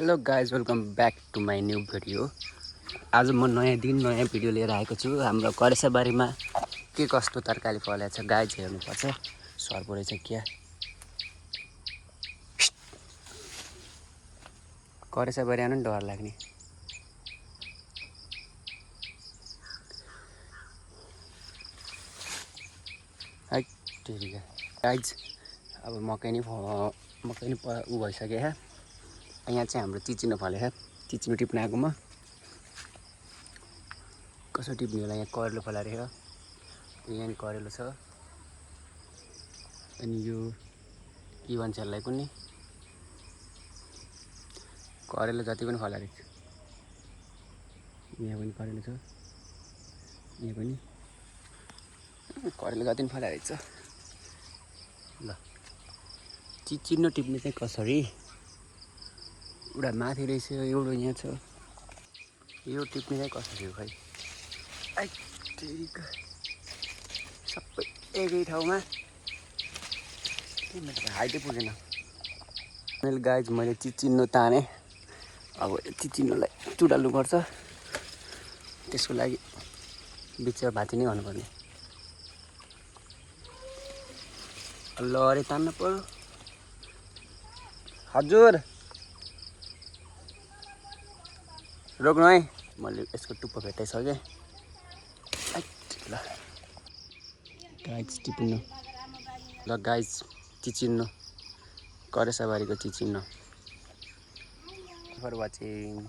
Hello guys welcome back to my new video. आज म नयाँ दिन नयाँ भिडियो लिएर आएको छु। हाम्रो करेसाबारीमा के कस्तो तरकारी फलेको छ गाइज हेर्नुपर्छ। सर्पो रहेछ क्या। करेसाबारी आउनु नि डर लाग्ने। है ठिक गाइज अब मकै नि उ भइसक्यो। यहाँ चाहिँ हाम्रो चिचिनो फलेको छ। चिचिनो टिप्न आएको म। कसो टिप्ने होला। यहाँ करेलो फलाएको छ। यहाँ करेलो छ। अनि यो के भन्छ यसलाई कुन्नी करेलो जति पनि फलाएको छ। यहाँ पनि करेलो छ। यहाँ पनि करेलो जति पनि फलाएको छ। ल चिचिनो टिप्ने चाहिँ कसरी एउटा माथि रहेछ एउटा यहाँ छ। यो टिप्ने चाहिँ कसरी हो खै। सबै एकै ठाउँमा हाइटै पुगेन। मैले गाइज मैले चिचिनो ताने। अब चिचिनोलाई चुडाल्नुपर्छ। त्यसको लागि बिचमा भाँची नै गर्नुपर्ने। ल अरे तान्न पर्यो। हजुर रोक्नु है। मैले यसको टुप्पो भेटाइसकेँ। ल गाइज टिप्नु। ल गाइज चिचिनो करेसाबारीको चिचिनो फर वाचिङ।